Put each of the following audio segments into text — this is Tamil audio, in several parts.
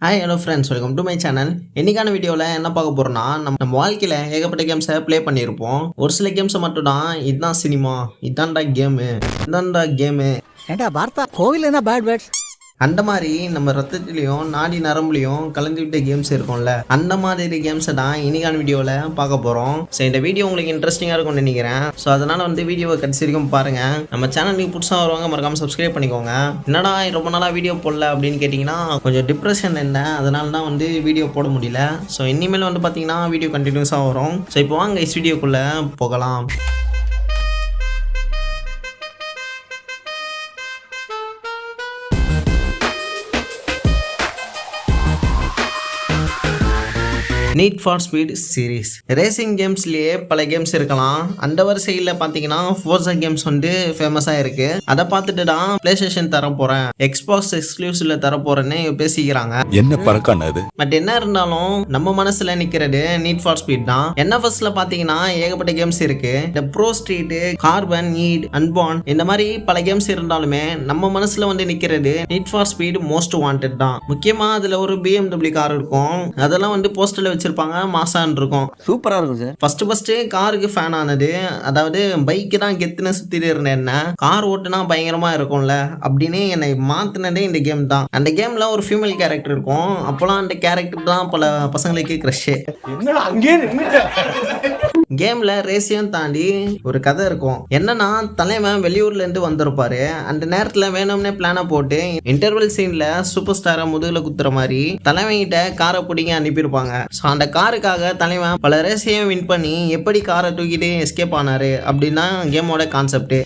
Hi hello friends, welcome to my channel. இன்னைக்கான வீடியோவில் என்ன பார்க்க போகிறோன்னா, நம்ம வாழ்க்கையில் ஏகப்பட்ட கேம்ஸை ப்ளே பண்ணியிருப்போம். ஒரு சில கேம்ஸை மட்டும் தான் இதுதான் சினிமா, இதான்டா கேமு ஏண்டா பார்த்தா கோவில் என்ன பேட் வேர்ட்ஸ் அந்த மாதிரி நம்ம ரத்தத்துலேயும் நாடி நரம்புலையும் கலந்துவிட்ட கேம்ஸ் இருக்கும்ல, அந்த மாதிரி கேம்ஸை தான் இன்னைக்கான வீடியோவில் பார்க்க போகிறோம். ஸோ இந்த வீடியோ உங்களுக்கு இன்ட்ரெஸ்டிங்காக இருக்கும்னு நினைக்கிறேன். ஸோ அதனால் வீடியோவை கடைசி வரைக்கும் பாருங்கள். நம்ம சேனலுக்கு புதுசாக வருவாங்க, மறக்காமல் சப்ஸ்கிரைப் பண்ணிக்கோங்க. என்னடா ரொம்ப நாளாக வீடியோ போடல அப்படின்னு கேட்டிங்கன்னா, கொஞ்சம் டிப்ரெஷன் இருந்தேன், அதனால தான் வீடியோ போட முடியல. ஸோ இனிமேல் பார்த்தீங்கன்னா வீடியோ கண்டினியூஸாக வரும். ஸோ இப்போ வாங்க இந்த வீடியோக்குள்ளே போகலாம். Need for speed series racing கேம்ஸ்லேயே பல கேம்ஸ் இருக்கலாம். அந்த வரிசையில் பார்த்தீங்கன்னா ஃபோர்ஸா கேம்ஸ் ஃபேமஸாக இருக்கு. அதை பார்த்துட்டு தான் பிளே ஸ்டேஷன் தர போறேன், எக்ஸ்பாக்ஸ் எக்ஸ்க்ளூசிவ்ல தர போறேன்னு பேசிக்கிறாங்க. என்ன பறக்கானது? பட் என்ன இருந்தாலும் நம்ம மனசுல நிக்கிறது நீட் ஃபார் ஸ்பீட் தான். NFSல பார்த்தீங்கன்னா ஏகப்பட்ட கேம்ஸ் இருக்கு. இந்த ப்ரோ ஸ்ட்ரீட், கார்பன், நீட், அன்பான் இந்த மாதிரி பல கேம்ஸ் இருந்தாலுமே நம்ம மனசுல நிக்கிறது NEET for speed most wanted தான். முக்கியமா அதுல ஒரு BMW கார் இருக்கும். அதெல்லாம் போஸ்டர்ல வச்சிருப்பாங்க, மாசான் இருக்கும், சூப்பரா இருக்கும் சார். ஃபர்ஸ்ட் காருக்கு ஃபேன் ஆனது. அதாவது பைக்கு தான் கெத்துன்னு சுத்திட்டு இருந்தேன், என்ன கார் ஓட்டுனா பயங்கரமா இருக்கும்ல அப்படின்னு என்னை மாத்தினதே இந்த கேம் தான். அந்த கேம்ல ஒரு ஃபீமேல் கேரக்டர் இருக்கும். அப்போலாம் அந்த கேரக்டர் தான் பல பசங்களுக்கு க்ரஷ். கேம்ல ரேசியம் தாண்டி ஒரு கதை இருக்கும். என்னன்னா, தலைவன் வெளியூர்ல இருந்து வந்திருப்பாரு. அந்த நேரத்துல வேணும்னே பிளான போட்டு இன்டர்வல் சீன்ல சூப்பர் ஸ்டாரை முதுகுல குத்துற மாதிரி தலைவன் கிட்ட காரை பிடிங்க அனுப்பியிருப்பாங்க. ஸோ அந்த காருக்காக தலைவன் பல ரேசியம் வின் பண்ணி எப்படி காரை தூக்கிட்டு எஸ்கேப் ஆனாரு அப்படின்னா கேமோட கான்செப்ட்.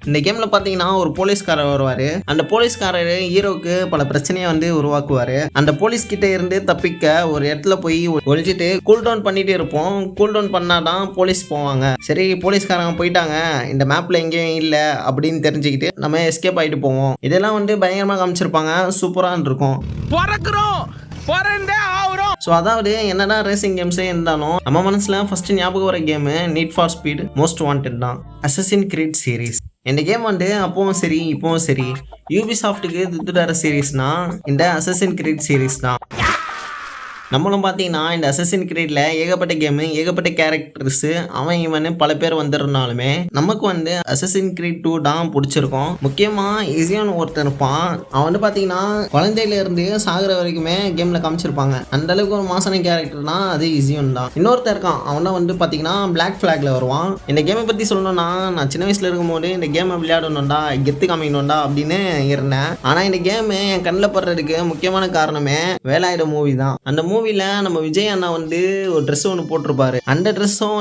இந்த கேம்ல பாத்தீங்கன்னா ஒரு போலீஸ்காரர் வருவாரு. அந்த போலீஸ்காரர் ஹீரோக்கு பல பிரச்சனையை உருவாக்குவாரு. அந்த போலீஸ் கிட்ட இருந்து தப்பிக்க ஒரு இடத்துல போய் ஒழிச்சிட்டு கூல் டவுன் பண்ணிட்டு இருப்போம். கூல் டவுன் பண்ணாதான் போலீஸ் போவாங்க. சரி, போலீஸ்காரங்க போயிட்டாங்க, இந்த மேப்ல எங்கேயும் இல்ல அப்படின்னு தெரிஞ்சுக்கிட்டு நம்ம எஸ்கேப் ஆயிட்டு போவோம். இதெல்லாம் பயங்கரமா காமிச்சிருப்பாங்க, சூப்பரா இருக்கும். ஸோ அதாவது என்னடா ரேசிங் கேம்ஸே இருந்தாலும் நம்ம மனசுல ஃபர்ஸ்ட் ஞாபகம் வர game NEET for speed most wanted தான். அசசின் கிரீட் சீரீஸ் இந்த கேம் அப்பவும் சரி இப்பவும் சரி யூபிசாஃப்ட்டுக்கு துத்துடார சீரீஸ்னா இந்த அசசின் கிரீட் சீரீஸ் தான். நம்மளும் பார்த்தீங்கன்னா இந்த அசசின் கிரீட்ல ஏகப்பட்ட கேமு, ஏகப்பட்ட கேரக்டர்ஸ், அவன் இவன் பல பேர் வந்துருந்தாலுமே நமக்கு அசசின் கிரீட் 2 தான் பிடிச்சிருக்கும். முக்கியமா ஈஸியான ஒருத்தர் இருப்பான். அவன் பார்த்தீங்கன்னா குழந்தையில இருந்து சாகுற வரைக்குமே கேம்ல காமிச்சிருப்பாங்க. அந்த அளவுக்கு ஒரு மாசான கேரக்டர்னா அது ஈஸியும் தான். இன்னொருத்தர் இருக்கான், அவன் பார்த்தீங்கன்னா பிளாக் ஃபிளாக்ல வருவான். இந்த கேமை பத்தி சொல்லணும்னா, நான் சின்ன வயசுல இருக்கும்போது இந்த கேமை விளையாடணும்டா, கெத்து காமிக்கணும்டா அப்படின்னு இருந்தேன். ஆனா இந்த கேம் என் கண்ணில் படுறதுக்கு முக்கியமான காரணமே வேலாயுத மூவி தான். அந்த மூவில நம்ம விஜய் அண்ணா ஒரு ட்ரெஸ் ஒன்று போட்டிருப்பாரு. அந்த ட்ரெஸ்ஸும்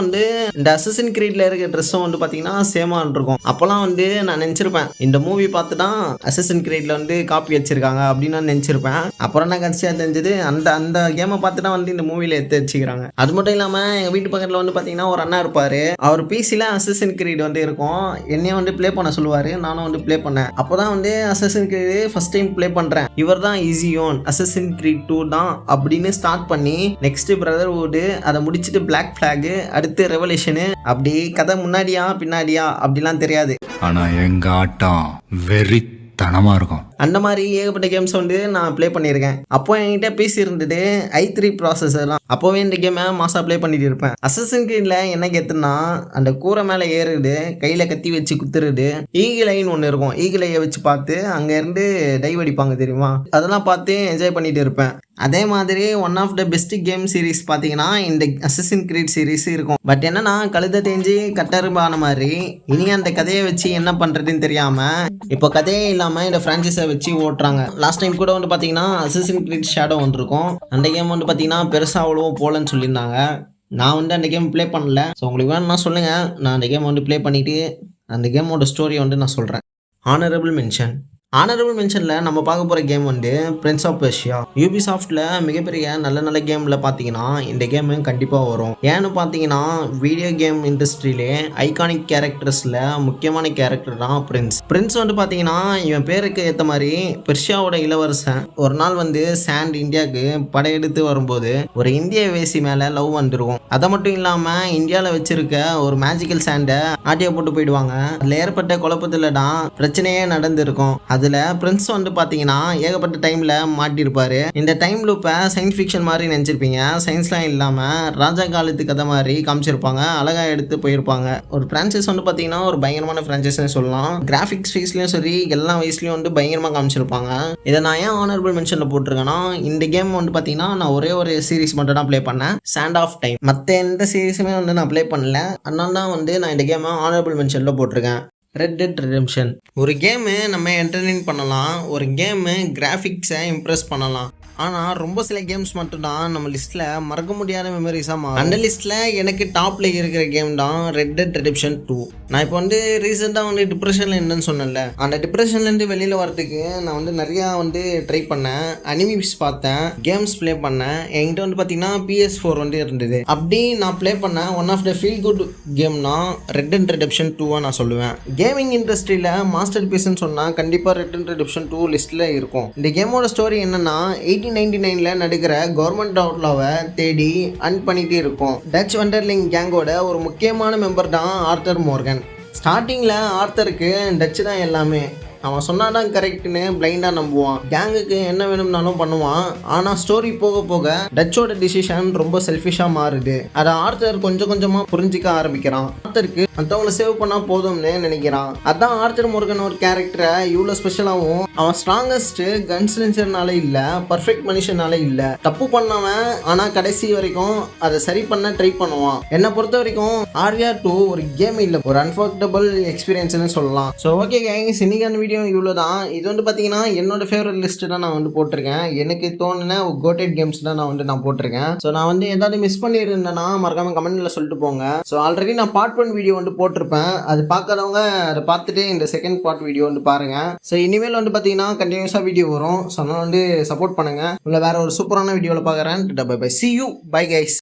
இந்த அசசின் கிரீட்ல இருக்க ட்ரெஸ்ஸும் பார்த்தீங்கன்னா சேமா இருக்கும். அப்போலாம் நான் நினைச்சிருப்பேன், இந்த மூவி பார்த்து தான் அசசின் கிரீட்ல காப்பி வச்சிருக்காங்க அப்படின்னு நான் நினைச்சிருப்பேன். அப்புறம் நான் கடைசியா தெரிஞ்சது அந்த கேமை பார்த்து தான் இந்த மூவில எடுத்து வச்சுக்கிறாங்க. அது மட்டும் இல்லாம எங்க வீட்டு பக்கத்துல பார்த்தீங்கன்னா ஒரு அண்ணா இருப்பாரு. அவர் பிசில அசசின் கிரீட் இருக்கும். என்னையும் ப்ளே பண்ண சொல்லுவாரு. நானும் ப்ளே பண்ணேன். அப்போதான் assassin greet first time play பண்றேன். இவர் தான் ஈஸியோன் அசசின் கிரீட் 2 தான் அப்படின்னு ஸ்டார்ட் பண்ணி நெக்ஸ்ட் பிரதர்ஹுட், அதை முடிச்சிட்டு பிளாக் ஃபிளாக், அடுத்து ரெவல்யூஷன், அப்படி கதை முன்னாடியா பின்னாடியா அப்படிலாம் தெரியாது. ஆனா எங்க ஆட்டம் வெறித்தனமா இருக்கும். அந்த மாதிரி ஏகப்பட்ட கேம்ஸ் நான் ப்ளே பண்ணியிருக்கேன். அப்போ என்கிட்ட பிசி இருந்தது, i3 ப்ராசஸர்லாம். அப்போவே இந்த கேமை மாசா ப்ளே பண்ணிட்டு இருப்பேன். அசசின் கிரீட்ல என்ன கேத்துனா, அந்த கூரை மேலே ஏறுது, கையில கத்தி வச்சு குத்துறது, ஈகிள் ஐன்னு ஒன்று இருக்கும். ஈகிள் ஐயை வச்சு பார்த்து அங்க இருந்து டைவ் அடிப்பாங்க தெரியுமா, அதெல்லாம் பார்த்து என்ஜாய் பண்ணிட்டு இருப்பேன். அதே மாதிரி one of the best game series பார்த்தீங்கன்னா இந்த அசசின் கிரீட் சீரீஸ் இருக்கும். பட் என்னன்னா, கழுத தேஞ்சு கட்டரும்பான மாதிரி இனி அந்த கதையை வச்சு என்ன பண்றதுன்னு தெரியாம இப்போ கதையே இல்லாம இந்த பிரான்சைஸை வச்சு ஓட்டுறாங்க. லாஸ்ட் டைம் கூட பார்த்தீங்கன்னா அசசின் கிரீட் ஷேடோ இருக்கும். அந்த கேம் பார்த்தீங்கன்னா பெருசா அவ்வளோ போலன்னு சொல்லியிருந்தாங்க. நான் அந்த கேம் ப்ளே பண்ணல. ஸோ உங்களுக்கு வேணும்னா சொல்லுங்க, நான் அந்த கேம் ப்ளே பண்ணிட்டு அந்த கேமோட ஸ்டோரியை நான் சொல்றேன். ஆனரபிள் மென்ஷன்ல நம்ம பார்க்க போற கேம் பிரின்ஸ் ஆஃப் பெர்ஷியா. யூபிசாஃப்ட்ல மிகப்பெரிய நல்ல கேம்ல பார்த்தீங்கன்னா இந்த கேம் கண்டிப்பா வரும். ஏன்னு பார்த்தீங்கன்னா வீடியோ கேம் இண்டஸ்ட்ரியிலே ஐகானிக் கேரக்டர்ஸ்ல முக்கியமான கேரக்டர் தான் பிரின்ஸ் பார்த்தீங்கன்னா இவன் பேருக்கு ஏற்ற மாதிரி பெர்ஷியாவோட இளவரசன். ஒரு நாள் சாண்ட் இந்தியாவுக்கு படையெடுத்து வரும்போது ஒரு இந்திய வேசி மேல லவ் வந்துருக்கும். அதை மட்டும் இல்லாம இந்தியாவில் வச்சிருக்க ஒரு மேஜிக்கல் சாண்டை ஆட்டிய போட்டு போயிடுவாங்க. அதில் ஏற்பட்ட குழப்பத்துல தான் பிரச்சனையே நடந்திருக்கும். அதில் பிரின்ஸ் வந்து பார்த்தீங்கன்னா ஏகப்பட்ட டைமில் மாட்டியிருப்பாரு. இந்த டைம் லூப்பை சயின்ஸ் ஃபிக்ஷன் மாதிரி நினச்சிருப்பீங்க. சயின்ஸ்லாம் இல்லாமல் ராஜா காலத்து கதை மாதிரி காமிச்சிருப்பாங்க. அழகாக எடுத்து போயிருப்பாங்க. ஒரு ஃப்ரான்ச்சைஸ் வந்து பார்த்தீங்கன்னா ஒரு பயங்கரமான ஃப்ரான்ச்சைஸ்னு சொல்லலாம். கிராஃபிக்ஸ் வைஸ்லையும் சரி எல்லா வயசுலையும் வந்து பயங்கரமாக காமிச்சிருப்பாங்க. இதை நான் ஏன் ஆனரபிள் மென்ஷனில் போட்டிருக்கேன்னா, இந்த கேம் வந்து பார்த்தீங்கன்னா நான் ஒரே ஒரு சீரிஸ் மட்டும் தான் ப்ளே பண்ணேன், சாண்ட் ஆஃப் டைம். மற்ற எந்த சீரிஸுமே வந்து நான் ப்ளே பண்ணல. அதனால தான் வந்து நான் இந்த கேமை ஆனரபிள் மென்ஷனில் போட்டிருக்கேன். ரெட் டெட் ரெடெம்ப்ஷன் ஒரு கேமு நம்ம என்டர்டெயின் பண்ணலாம், ஒரு கேமு கிராஃபிக்ஸை இம்ப்ரெஸ் பண்ணலாம். ஆனால் ரொம்ப சில கேம்ஸ் மட்டும்தான் நம்ம லிஸ்ட்டில் மறக்க முடியாத மெமரிஸாக மாறும். அந்த லிஸ்ட்டில் எனக்கு டாப்பில் இருக்கிற கேம் தான் ரெட் டெட் ரெடெம்ப்ஷன் 2. நான் இப்போ வந்து ரீசெண்டாக வந்து டிப்ரெஷனில் இருந்தேன்னு சொன்னேன்ல, அந்த டிப்ரெஷன்லேருந்து வெளியில் வரதுக்கு நான் வந்து நிறையா வந்து ட்ரை பண்ணேன். அனிமிஸ் பார்த்தேன், கேம்ஸ் ப்ளே பண்ணேன். என்கிட்ட வந்து பார்த்தீங்கன்னா PS4 வந்து இருந்தது. அப்படி நான் ப்ளே பண்ணேன் one of the feel good கேம்னா ரெட் டெட் ரெடெம்ப்ஷன் 2 நான் சொல்லுவேன். கேமிங் இண்டஸ்ட்ரியில் மாஸ்டர் பீஸ்ன்னு சொன்னால் கண்டிப்பாக ரெட் டெட் ரெடெம்ப்ஷன் 2 லிஸ்ட்டில் இருக்கும். இந்த கேமோட ஸ்டோரி என்னன்னா 1899 நடக்கிற கவர்மெண்ட் அவுட்லாவை தேடி அன் பண்ணிகிட்டே இருக்கும். டச் வண்டர்லிங் கேங்கோட ஒரு முக்கியமான மெம்பர் தான் ஆர்தர் மோர்கன். ஸ்டார்டிங்கில் ஆர்தருக்கு டச்சு தான் எல்லாமே. அவன் சொன்னாதான் கரெக்டுன்னு பிளைண்டாக நம்புவான். கேங்குக்கு என்ன வேணும்னாலும் பண்ணுவான். ஆனால் ஸ்டோரி போக போக டச்சோட டிசிஷன் ரொம்ப செல்ஃபிஷாக மாறுது. அதை ஆர்த்தர் கொஞ்சம் கொஞ்சமாக புரிஞ்சிக்க ஆரம்பிக்கிறான். ஆர்த்தருக்கு மற்றவங்களை சேவ் பண்ணால் போதும்னு நினைக்கிறான். அதான் ஆர்த்தர் முருகன் ஒரு கேரக்டரை இவ்வளோ ஸ்பெஷலாகவும், அவன் ஸ்ட்ராங்கஸ்ட் கன்ஸ்லென்சர்னால இல்லை, பர்ஃபெக்ட் மனுஷனால இல்லை. தப்பு பண்ணவன் ஆனால் கடைசி வரைக்கும் அதை சரி பண்ண ட்ரை பண்ணுவான். என்னை பொறுத்த வரைக்கும் ஆர்யா 2 ஒரு கேம் இல்லை, ஒரு அன்ஃபர்கட்டபிள் எக்ஸ்பீரியன்ஸ்னு சொல்லலாம். ஸோ ஓகே கைஸ், இன்னைக்கான வீடியோ இவ்வளோ தான். இது வந்து பார்த்தீங்கன்னா என்னோட ஃபேவரட் லிஸ்ட்டு தான் நான் வந்து போட்டிருக்கேன். எனக்கு தோணுன கோட்டட் கேம்ஸ் தான் நான் போட்டிருக்கேன். ஸோ நான் வந்து ஏதாவது மிஸ் பண்ணியிருந்தேன்னா மறக்காம கமெண்ட்ல சொல்லிட்டு போங்க. ஸோ ஆல்ரெடி நான் பார்ட் 1 வீடியோ வந்து போட்டிருப்பேன். அது பார்க்காதவங்க அதை பார்த்துட்டு இந்த செகண்ட் பார்ட் வீடியோ வந்து பாருங்க. ஸோ இனிமேல் வந்து பார்த்தீங்கன்னா கண்டினியூஸாக வீடியோ வரும். ஸோ அதனால் வந்து சப்போர்ட் பண்ணுங்க. இல்லை வேற ஒரு சூப்பரான வீடியோவில் பார்க்குறேன். Bye bye, see you, bye guys.